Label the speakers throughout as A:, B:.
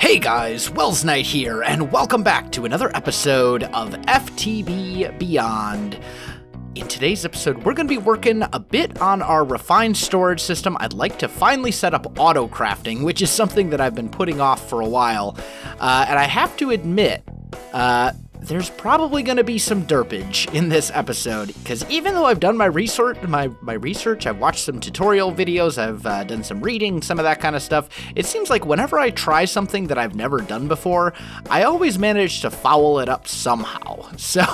A: Hey guys, Welsknight here, and welcome back to another episode of FTB Beyond. In today's episode, we're going to be working a bit on our refined storage system. I'd like to finally set up Autocrafting, which is something that I've been putting off for a while. And I have to admit, there's probably going to be some derpage in this episode, because even though I've done my research, I've watched some tutorial videos, I've done some reading, some of that kind of stuff, it seems like whenever I try something that I've never done before, I always manage to foul it up somehow. So,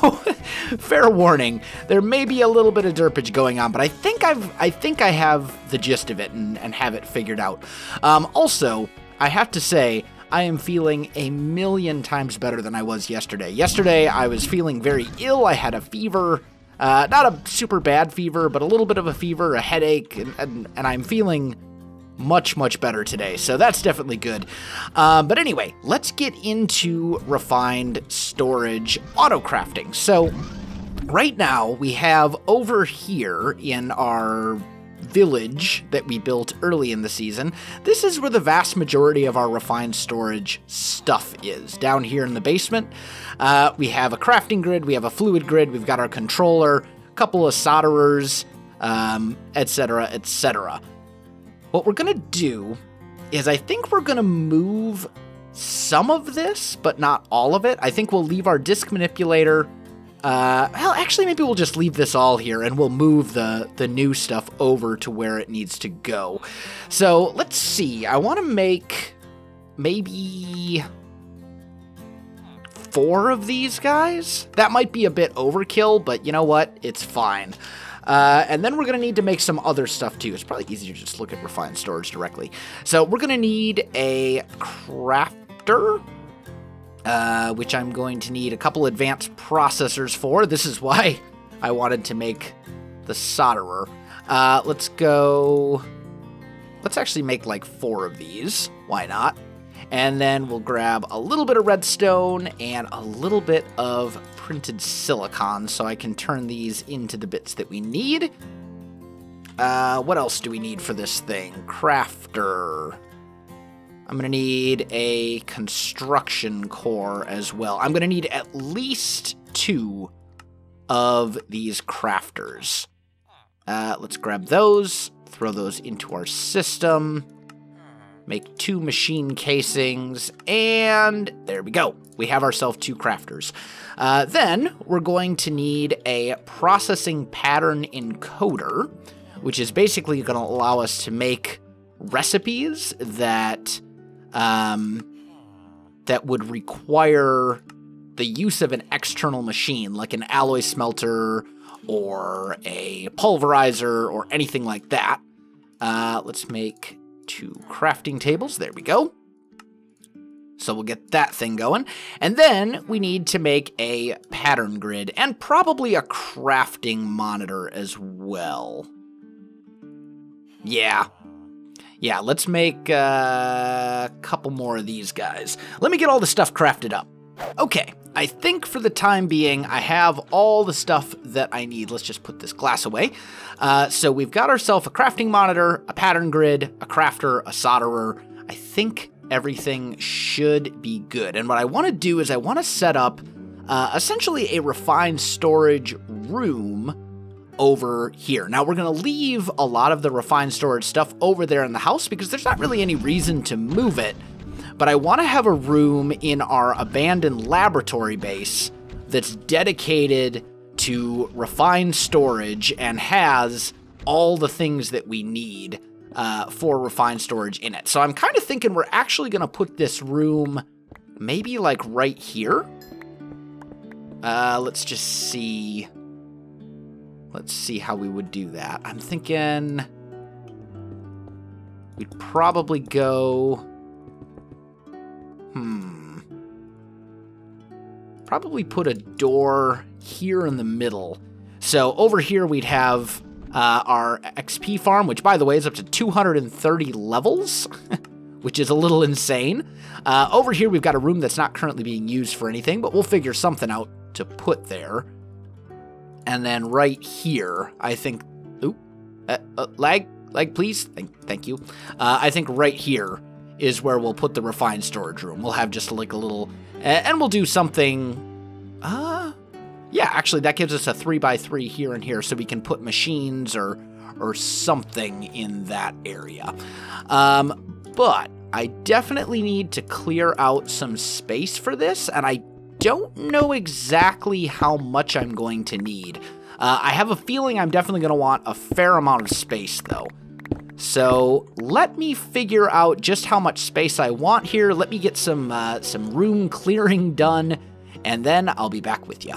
A: fair warning, there may be a little bit of derpage going on, but I think I have the gist of it and have it figured out. Also, I have to say, I am feeling a million times better than I was yesterday. Yesterday, I was feeling very ill. I had a fever, not a super bad fever, but a little bit of a fever, a headache, and I'm feeling much, much better today. So that's definitely good. But anyway, let's get into refined storage autocrafting. So right now, we have over here in our village that we built early in the season, this is where the vast majority of our refined storage stuff is. Down here in the basement, we have a crafting grid, we have a fluid grid, we've got our controller, a couple of solderers, etc., etc. What we're gonna do is I think we're gonna move some of this, but not all of it. I think we'll leave our disk manipulator. Well, actually, maybe we'll just leave this all here, and we'll move the new stuff over to where it needs to go. So, let's see. I want to make maybe 4 of these guys. That might be a bit overkill, but you know what? It's fine. And then we're going to need to make some other stuff, too. It's probably easier to just look at refined storage directly. So, we're going to need a crafter, which I'm going to need a couple advanced processors for. This is why I wanted to make the solderer. Let's actually make like 4 of these. Why not? And then we'll grab a little bit of redstone and a little bit of printed silicon so I can turn these into the bits that we need. What else do we need for this thing? Crafter. I'm going to need a construction core as well. I'm going to need at least 2 of these crafters. Let's grab those, throw those into our system, make 2 machine casings, and there we go. We have ourselves 2 crafters. Then we're going to need a processing pattern encoder, which is basically going to allow us to make recipes that would require the use of an external machine, like an alloy smelter or a pulverizer or anything like that. Let's make 2 crafting tables. There we go. So we'll get that thing going. And then we need to make a pattern grid and probably a crafting monitor as well. Yeah, let's make a couple more of these guys. Let me get all the stuff crafted up. Okay, I think for the time being, I have all the stuff that I need. Let's just put this glass away. So we've got ourselves a crafting monitor, a pattern grid, a crafter, a solderer. I think everything should be good. And what I want to do is I want to set up essentially a refined storage room over here. Now, we're going to leave a lot of the refined storage stuff over there in the house because there's not really any reason to move it, but I want to have a room in our abandoned laboratory base that's dedicated to refined storage and has all the things that we need for refined storage in it. So I'm kind of thinking we're actually going to put this room maybe like right here. Let's just see. Let's see how we would do that. I'm thinking we'd probably go, probably put a door here in the middle. So over here we'd have our XP farm, which by the way is up to 230 levels, which is a little insane. Over here we've got a room that's not currently being used for anything, but we'll figure something out to put there. And then right here, I think, lag, please. Thank you. I think right here is where we'll put the refined storage room. We'll have just like a little, and we'll do something, yeah, actually that gives us a 3x3 here and here, so we can put machines or something in that area. But I definitely need to clear out some space for this, and I don't know exactly how much I'm going to need. I have a feeling I'm definitely going to want a fair amount of space, though. So let me figure out just how much space I want here. Let me get some room clearing done, and then I'll be back with you.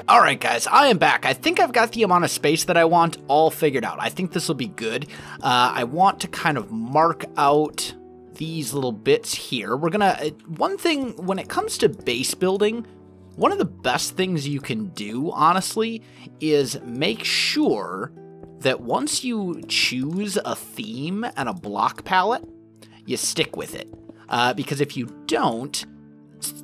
A: All right, guys, I am back. I think I've got the amount of space that I want all figured out. I think this will be good. I want to kind of mark out these little bits here. We're gonna, one thing, when it comes to base building, one of the best things you can do, honestly, is make sure that once you choose a theme and a block palette, you stick with it. Because if you don't,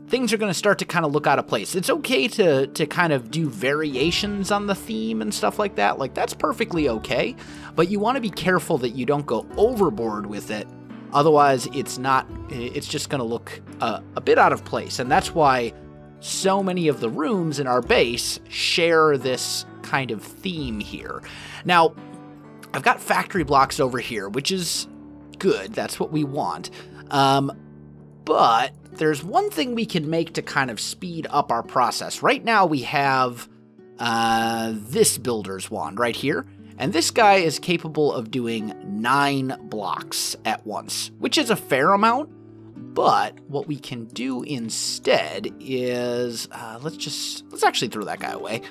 A: things are going to start to kind of look out of place. It's okay to kind of do variations on the theme and stuff like that. Like, that's perfectly okay. But you want to be careful that you don't go overboard with it. Otherwise, it's just going to look a bit out of place. And that's why so many of the rooms in our base share this kind of theme here. Now, I've got factory blocks over here, which is good. That's what we want. But there's one thing we can make to kind of speed up our process. Right now we have this builder's wand right here. And this guy is capable of doing 9 blocks at once, which is a fair amount. But what we can do instead is, let's actually throw that guy away.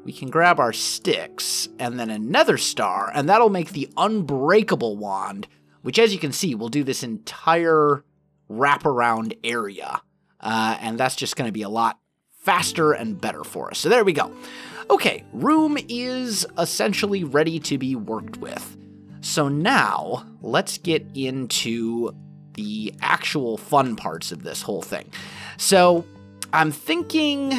A: We can grab our sticks and then another star, and that'll make the unbreakable wand, which, as you can see, will do this entire wraparound area. And that's just going to be a lot faster and better for us. So there we go. Okay, room is essentially ready to be worked with. So now let's get into the actual fun parts of this whole thing. So I'm thinking,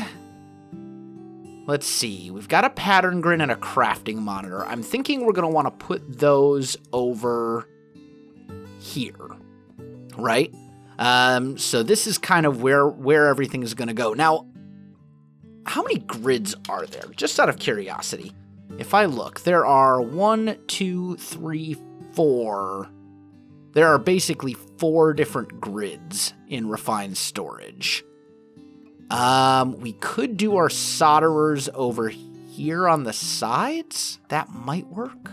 A: let's see, we've got a pattern grid and a crafting monitor. I'm thinking we're going to want to put those over here, right? So this is kind of where everything is going to go. Now, how many grids are there? Just out of curiosity. If I look, there are 1, 2, 3, 4. There are basically 4 different grids in refined storage. We could do our solderers over here on the sides. That might work.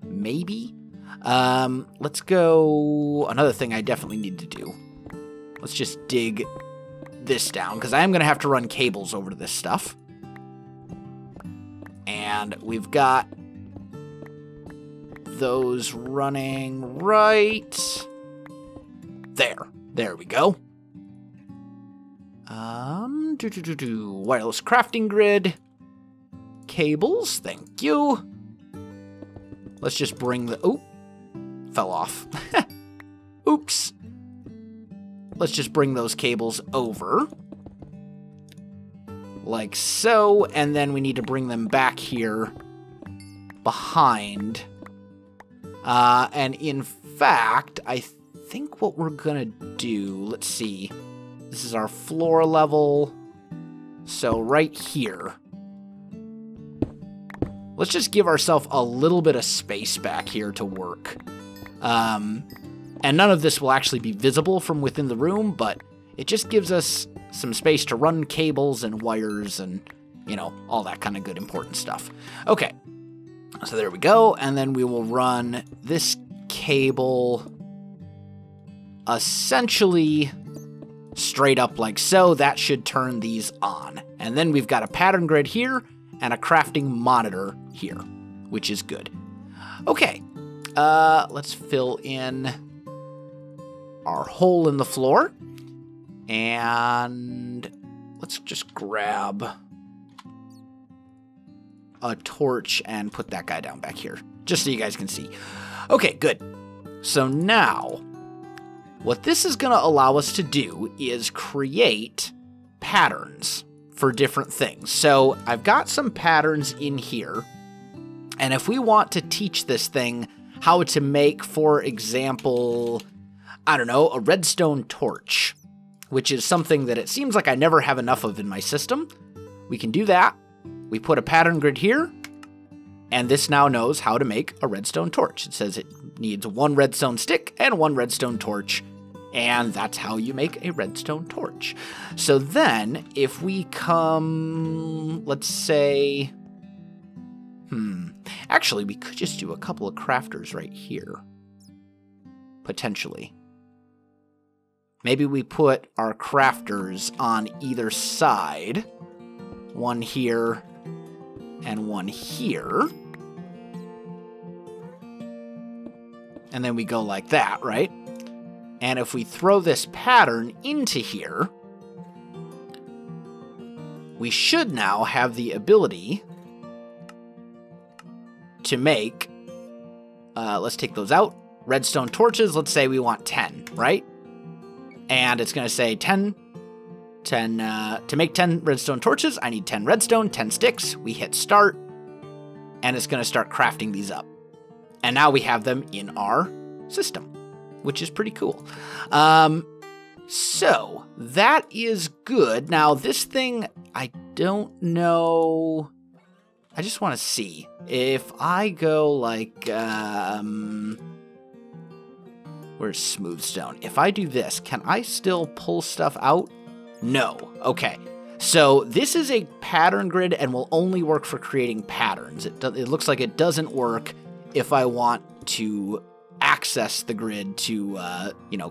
A: Maybe. Let's go. Another thing I definitely need to do. Let's just dig this down, because I am going to have to run cables over to this stuff. And we've got those running right there. There we go. Wireless crafting grid. Cables, thank you. Let's just bring the, oh, fell off. Oops. Let's just bring those cables over. Like so, and then we need to bring them back here behind. And in fact, I think what we're gonna do, let's see. This is our floor level. So right here. Let's just give ourselves a little bit of space back here to work. And none of this will actually be visible from within the room, but it just gives us some space to run cables and wires and, you know, all that kind of good important stuff. Okay, so there we go, and then we will run this cable essentially straight up like so. That should turn these on. And then we've got a pattern grid here and a crafting monitor here, which is good. Okay, let's fill in our hole in the floor. And let's just grab a torch and put that guy down back here, just so you guys can see. Okay, good. So now, what this is going to allow us to do is create patterns for different things. So I've got some patterns in here, and if we want to teach this thing how to make, for example, I don't know, a redstone torch, which is something that it seems like I never have enough of in my system. We can do that. We put a pattern grid here, and this now knows how to make a redstone torch. It says it needs 1 redstone stick and 1 redstone torch, and that's how you make a redstone torch. So then, if we come, let's say, actually, we could just do a couple of crafters right here, potentially. Maybe we put our crafters on either side, 1 here and 1 here. And then we go like that, right? And if we throw this pattern into here, we should now have the ability to make, let's take those out, redstone torches. Let's say we want 10, right? And it's going to say 10, to make 10 redstone torches, I need 10 redstone, 10 sticks. We hit start, and it's going to start crafting these up. And now we have them in our system, which is pretty cool. So that is good. Now this thing, I don't know. I just want to see if I go like, where's smooth stone? If I do this, can I still pull stuff out? No. Okay. So this is a pattern grid and will only work for creating patterns. It looks like it doesn't work if I want to access the grid to,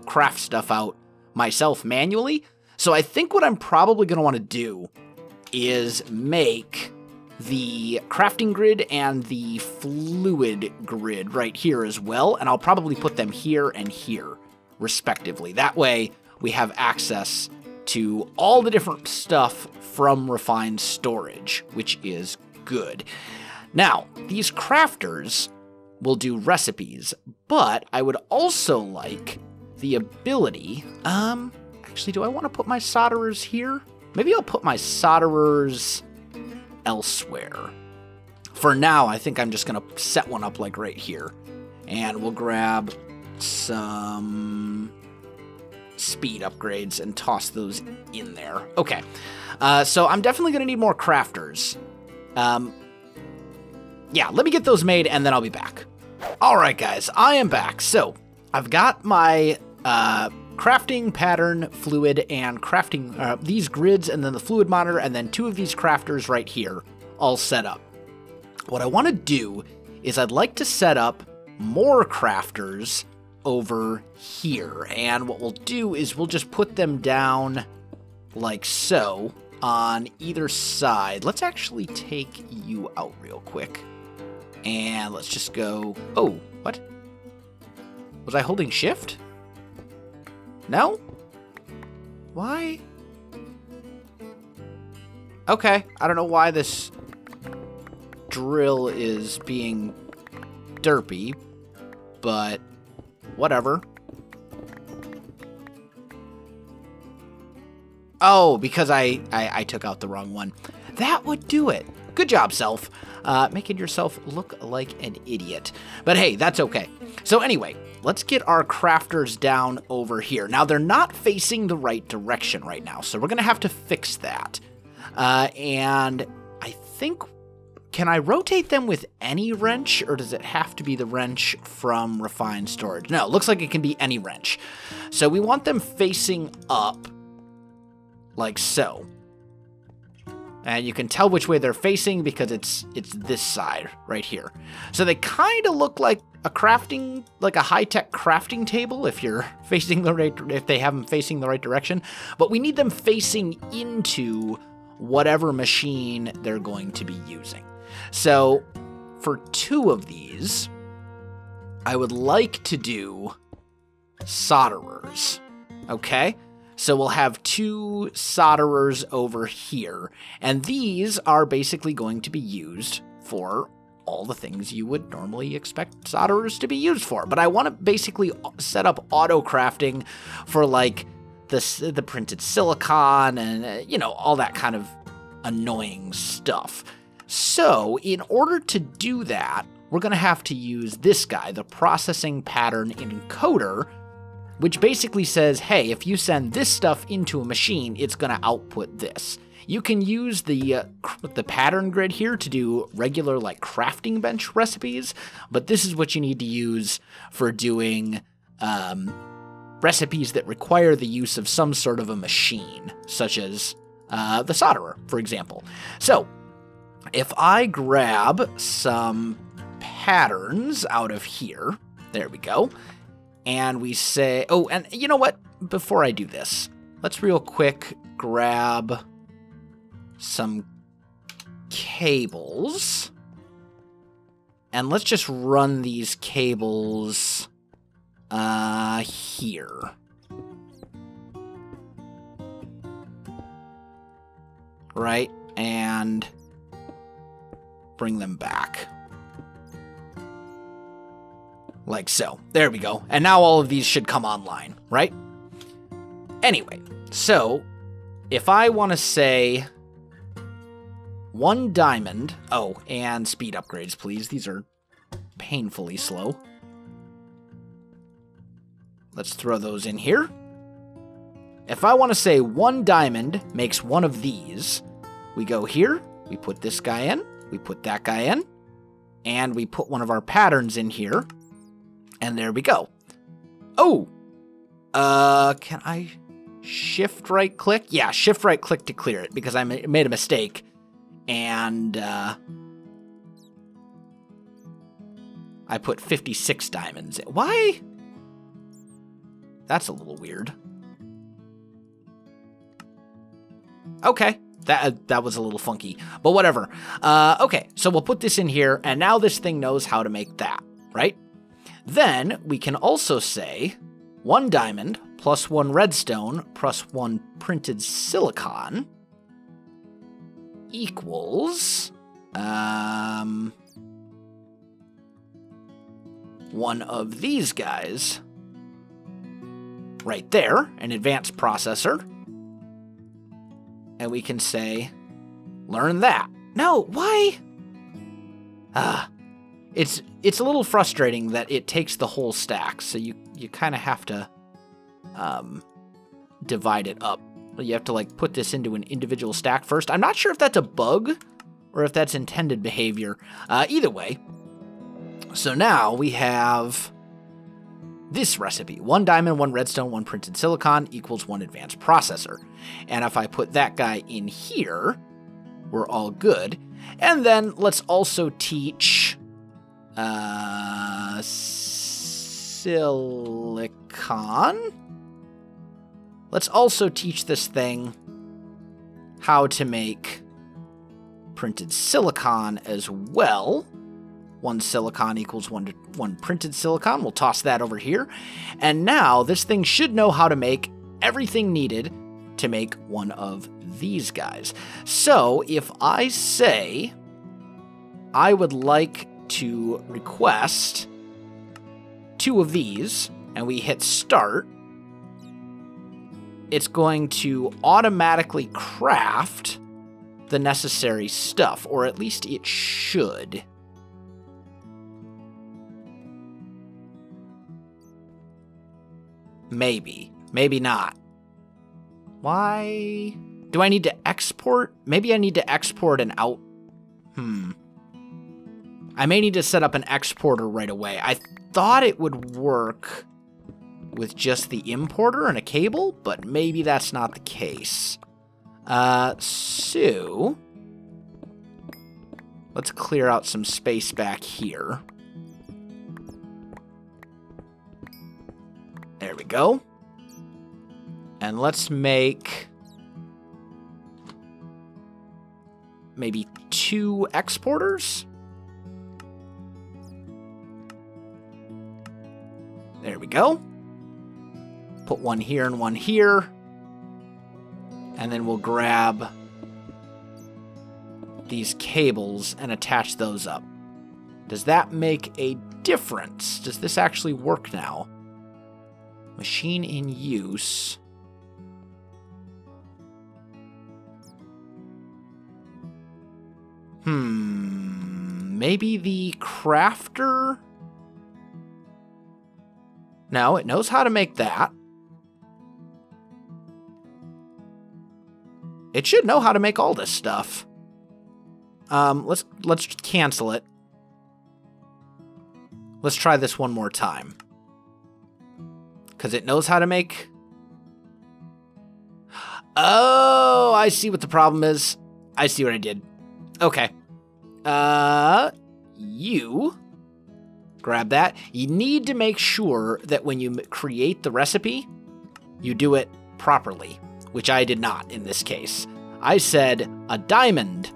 A: craft stuff out myself manually. So I think what I'm probably going to want to do is make the crafting grid and the fluid grid right here as well. And I'll probably put them here and here, respectively. That way we have access to all the different stuff from refined storage, which is good. Now, these crafters will do recipes, but I would also like the ability, actually, do I want to put my solderers here? Maybe I'll put my solderers elsewhere. For now, I think I'm just going to set one up like right here, and we'll grab some speed upgrades and toss those in there. Okay, so I'm definitely going to need more crafters. Yeah, let me get those made, and then I'll be back. All right, guys, I am back. So I've got my crafting pattern fluid and crafting these grids, and then the fluid monitor, and then 2 of these crafters right here all set up. What I want to do is I'd like to set up more crafters over here, and what we'll do is we'll just put them down like so on either side. Let's actually take you out real quick, and let's just go. Oh, what? Was I holding shift? No? Why? Okay, I don't know why this drill is being derpy, but whatever. Oh, because I took out the wrong one. That would do it. Good job, self. Making yourself look like an idiot. But hey, that's okay. So anyway, let's get our crafters down over here. Now, they're not facing the right direction right now, so we're going to have to fix that. And I think, can I rotate them with any wrench, or does it have to be the wrench from refined storage? No, it looks like it can be any wrench. So we want them facing up, like so. And you can tell which way they're facing because it's this side right here. So they kind of look like a crafting, like a high-tech crafting table if you're facing the right, if they have them facing the right direction. But we need them facing into whatever machine they're going to be using. So for 2 of these, I would like to do solderers, okay? So we'll have 2 solderers over here, and these are basically going to be used for all the things you would normally expect solderers to be used for. But I want to basically set up auto-crafting for like the printed silicon and, you know, all that kind of annoying stuff. So in order to do that, we're going to have to use this guy, the processing pattern encoder, which basically says, hey, if you send this stuff into a machine, it's going to output this. You can use the pattern grid here to do regular like crafting bench recipes, but this is what you need to use for doing recipes that require the use of some sort of a machine, such as the solderer, for example. So if I grab some patterns out of here, there we go, and we say, oh, and you know what? Before I do this, let's real quick grab some cables, and let's just run these cables here. Right, and bring them back. Like so. There we go. And now all of these should come online, right? Anyway, so if I want to say 1 diamond... Oh, and speed upgrades, please. These are painfully slow. Let's throw those in here. If I want to say 1 diamond makes 1 of these, we go here, we put this guy in, we put that guy in, and we put one of our patterns in here, and there we go. Oh! Can I shift right click? Yeah, shift right click to clear it, because I made a mistake, and I put 56 diamonds in. Why? That's a little weird. Okay, that was a little funky, but whatever. Okay, so we'll put this in here, and now this thing knows how to make that, right? Then we can also say 1 diamond plus 1 redstone plus 1 printed silicon equals 1 of these guys right there, an advanced processor. And we can say, learn that. No, why? It's a little frustrating that it takes the whole stack, so you kind of have to divide it up. You have to like put this into an individual stack first. I'm not sure if that's a bug or if that's intended behavior. Either way. So now we have this recipe. 1 diamond, 1 redstone, 1 printed silicon equals 1 advanced processor. And if I put that guy in here, we're all good. And then let's also teach silicon. Let's also teach this thing how to make printed silicon as well. 1 silicon equals 1 printed silicon. We'll toss that over here. And now this thing should know how to make everything needed to make 1 of these guys. So if I say I would like to request 2 of these, and we hit start, it's going to automatically craft the necessary stuff, or at least it should. Maybe. Maybe not. Why? Do I need to export? Maybe I need to export an out... I may need to set up an exporter right away. I thought it would work with just the importer and a cable, but maybe that's not the case. So... let's clear out some space back here. There we go. And let's make maybe 2 exporters. There we go. Put 1 here and 1 here. And then we'll grab these cables and attach those up. Does that make a difference? Does this actually work now? Machine in use. Maybe the crafter? No, it knows how to make that. It should know how to make all this stuff. Let's cancel it. Let's try this one more time. Because it knows how to make... Oh, I see what the problem is. I see what I did. Okay. You grab that. You need to make sure that when you create the recipe, you do it properly, which I did not in this case. I said a diamond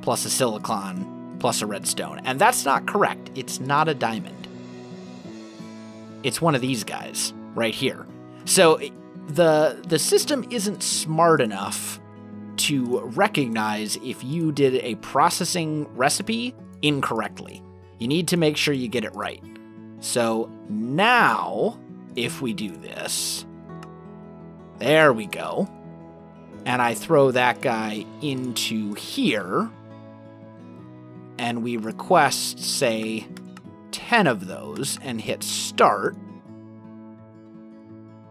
A: plus a silicon plus a redstone, and that's not correct. It's not a diamond. It's one of these guys right here. So the system isn't smart enough to recognize if you did a processing recipe incorrectly. You need to make sure you get it right. So now, if we do this, there we go. And I throw that guy into here, and we request, say, 10 of those, and hit start.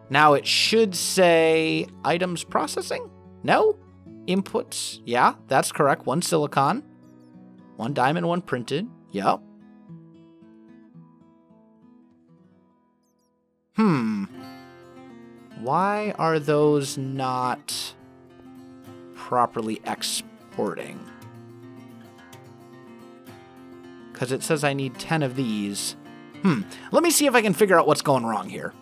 A: Now it should say items processing? No? Inputs? Yeah, that's correct. 1 silicon, 1 diamond, 1 printed. Yep. Why are those not properly exporting? Because it says I need 10 of these. Let me see if I can figure out what's going wrong here.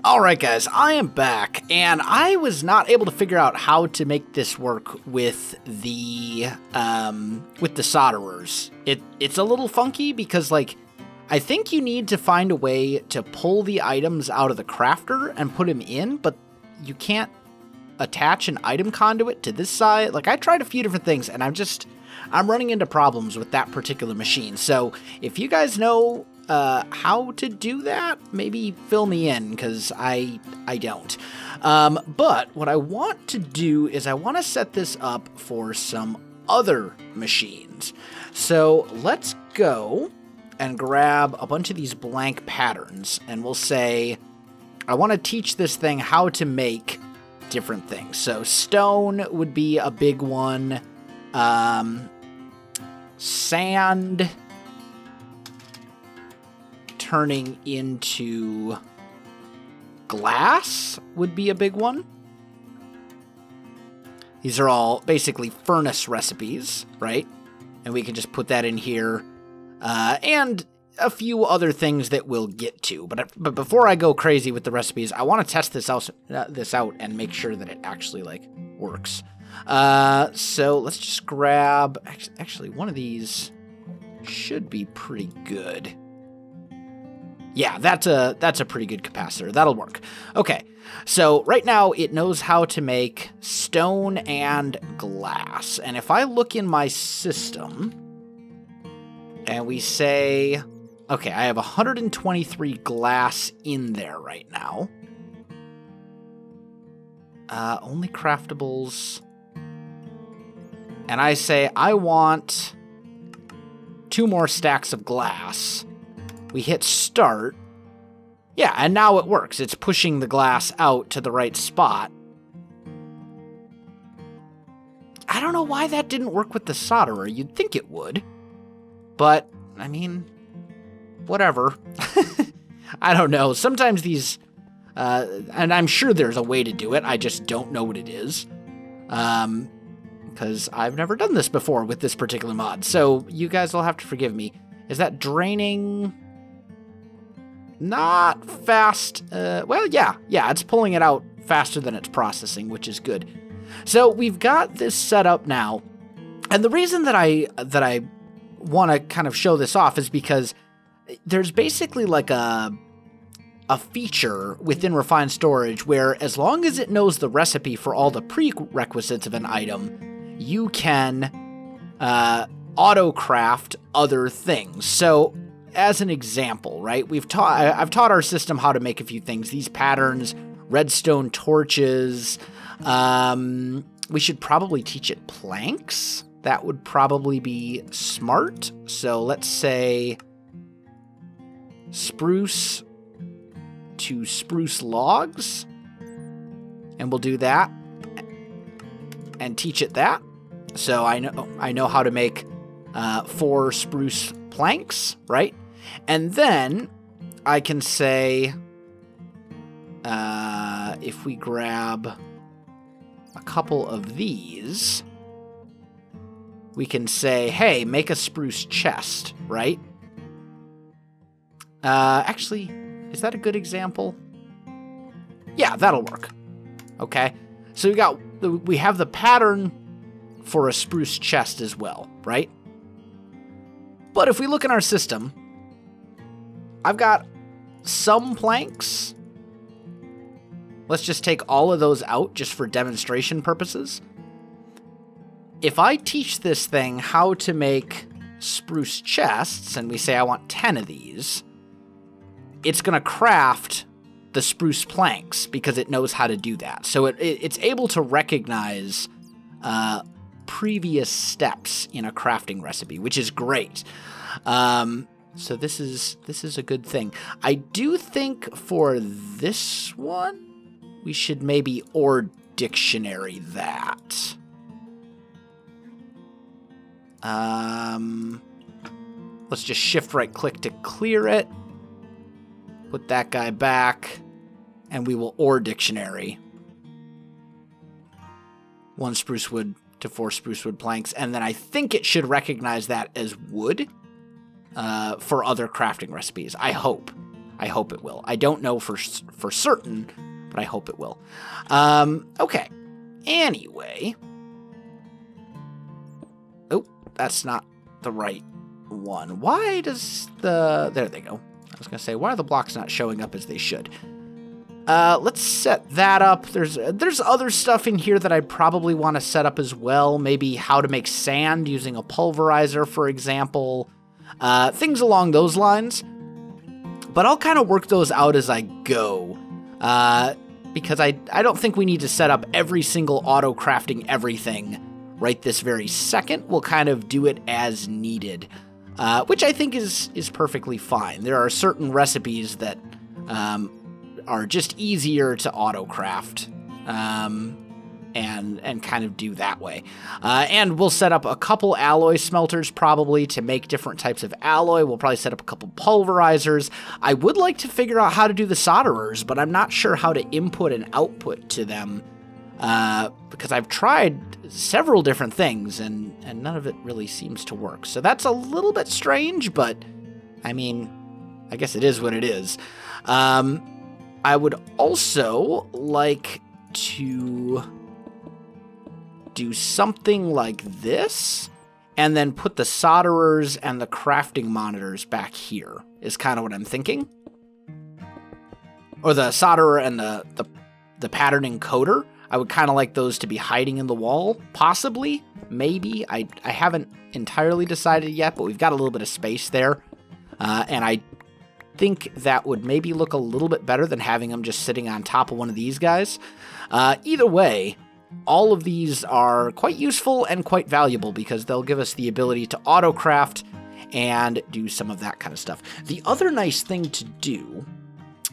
A: Alright guys, I am back, and I was not able to figure out how to make this work with the solderers. It's a little funky because, like, I think you need to find a way to pull the items out of the crafter and put them in, but you can't attach an item conduit to this side. Like, I tried a few different things, and I'm running into problems with that particular machine. So if you guys know how to do that, maybe fill me in, because I don't. But what I want to do is I want to set this up for some other machines. So let's go and grab a bunch of these blank patterns, and we'll say, I want to teach this thing how to make different things. So stone would be a big one. Sand turning into glass would be a big one. These are all basically furnace recipes, right? And we can just put that in here. And a few other things that we'll get to. But before I go crazy with the recipes, I want to test this out and make sure that it actually, like, works. So let's just grab... Actually, one of these should be pretty good. Yeah, that's a pretty good capacitor. That'll work. Okay, so right now it knows how to make stone and glass. And if I look in my system, and we say, okay, I have 123 glass in there right now. Only craftables. And I say, I want 2 more stacks of glass. We hit start. Yeah, and now it works. It's pushing the glass out to the right spot. I don't know why that didn't work with the solderer. You'd think it would. But, I mean, whatever. I don't know. Sometimes these, and I'm sure there's a way to do it. I just don't know what it is. Because I've never done this before with this particular mod. So you guys will have to forgive me. Is that draining? Not fast. Well, yeah, it's pulling it out faster than it's processing, which is good. So we've got this set up now. And the reason that I want to kind of show this off is because there's basically like a feature within Refined Storage where as long as it knows the recipe for all the prerequisites of an item, you can auto-craft other things. So as an example, right, I've taught our system how to make a few things. These patterns, redstone torches. We should probably teach it planks. That would probably be smart. So let's say spruce to spruce logs. And we'll do that and teach it that. So I know how to make 4 spruce planks, right? And then I can say, if we grab a couple of these, we can say, hey, make a spruce chest, right? Actually, is that a good example? Yeah, that'll work. Okay, so we have the pattern for a spruce chest as well, right? But if we look in our system, I've got some planks. Let's just take all of those out just for demonstration purposes. If I teach this thing how to make spruce chests, and we say I want 10 of these, it's going to craft the spruce planks because it knows how to do that. So it's able to recognize previous steps in a crafting recipe, which is great. So this is a good thing. I do think for this one, we should maybe or dictionary that. Let's just shift right click to clear it. Put that guy back, and we will or dictionary 1 spruce wood to 4 spruce wood planks, and then I think it should recognize that as wood for other crafting recipes. I hope it will. I don't know for certain, but I hope it will. Okay. Anyway. Oh, that's not the right one. Why does there they go. I was going to say, why are the blocks not showing up as they should? Let's set that up. There's other stuff in here that I probably want to set up as well. Maybe how to make sand using a pulverizer, for example. Things along those lines. But I'll kind of work those out as I go. Because I don't think we need to set up every single auto crafting everything right this very second. We'll kind of do it as needed. Which I think is perfectly fine. There are certain recipes that are just easier to auto-craft and kind of do that way. And we'll set up a couple alloy smelters probably to make different types of alloy. We'll probably set up a couple pulverizers. I would like to figure out how to do the solderers, but I'm not sure how to input and output to them because I've tried several different things and none of it really seems to work. So that's a little bit strange, but I mean, I guess it is what it is. I would also like to do something like this and then put the solderers and the crafting monitors back here is kind of what I'm thinking. Or the solderer and the pattern encoder. I would kind of like those to be hiding in the wall, possibly, maybe. I haven't entirely decided yet, but we've got a little bit of space there. And I think that would maybe look a little bit better than having them just sitting on top of one of these guys. Either way, all of these are quite useful and quite valuable because they'll give us the ability to auto-craft and do some of that kind of stuff. The other nice thing to do,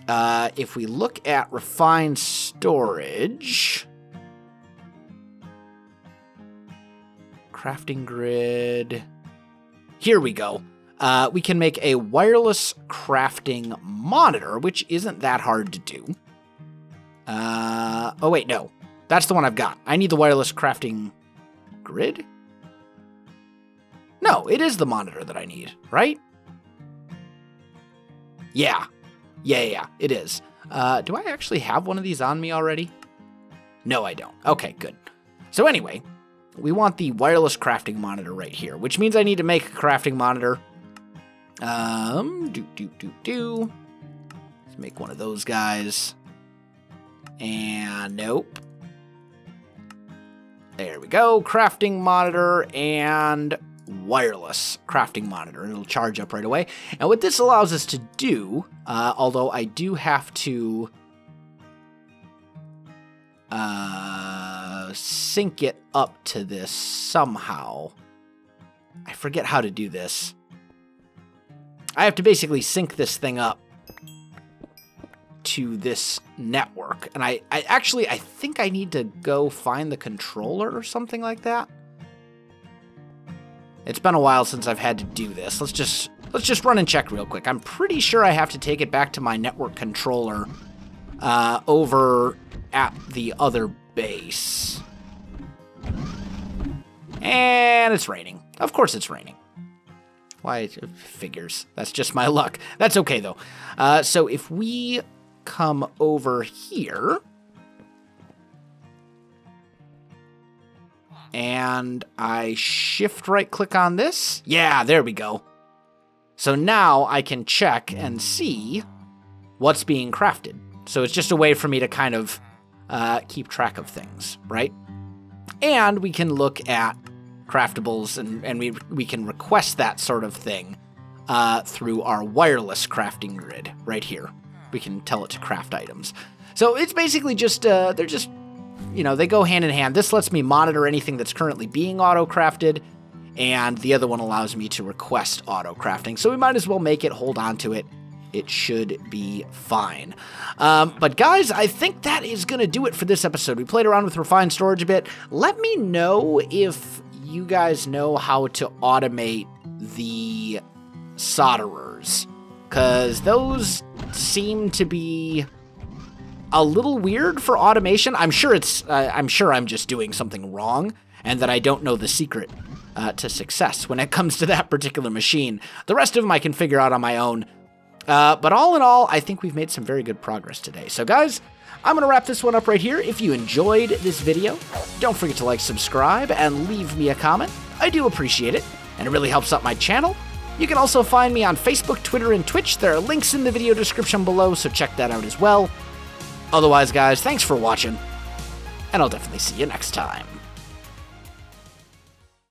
A: if we look at refined storage, crafting grid, here we go. We can make a wireless crafting monitor, which isn't that hard to do. Oh wait, no. That's the one I've got. I need the wireless crafting grid? No, it is the monitor that I need, right? Yeah. Yeah, it is. Do I actually have one of these on me already? No, I don't. Okay, good. So anyway, we want the wireless crafting monitor right here, which means I need to make a crafting monitor. Let's make one of those guys. And nope. There we go. Crafting monitor and wireless crafting monitor. It'll charge up right away. And what this allows us to do, although I do have to sync it up to this somehow. I forget how to do this. I have to basically sync this thing up to this network. And I think I need to go find the controller or something like that. It's been a while since I've had to do this. Let's just run and check real quick. I'm pretty sure I have to take it back to my network controller over at the other base. And it's raining. Of course it's raining. Why? Figures. That's just my luck. That's okay, though. So if we come over here, and I shift right-click on this, yeah, there we go. So now I can check and see what's being crafted. So it's just a way for me to kind of keep track of things, right? And we can look at craftables, and we can request that sort of thing through our wireless crafting grid right here. We can tell it to craft items. So it's basically just, they're just, you know, they go hand in hand. This lets me monitor anything that's currently being auto-crafted, and the other one allows me to request auto-crafting. So we might as well make it, hold on to it. It should be fine. But guys, I think that is going to do it for this episode. We played around with refined storage a bit. Let me know if you guys know how to automate the solderers, because those seem to be a little weird for automation. I'm sure I'm just doing something wrong, and that I don't know the secret to success when it comes to that particular machine. The rest of them I can figure out on my own. But all in all, I think we've made some very good progress today. So guys, I'm going to wrap this one up right here. If you enjoyed this video, don't forget to like, subscribe, and leave me a comment. I do appreciate it, and it really helps out my channel. You can also find me on Facebook, Twitter, and Twitch. There are links in the video description below, so check that out as well. Otherwise, guys, thanks for watching, and I'll definitely see you next time.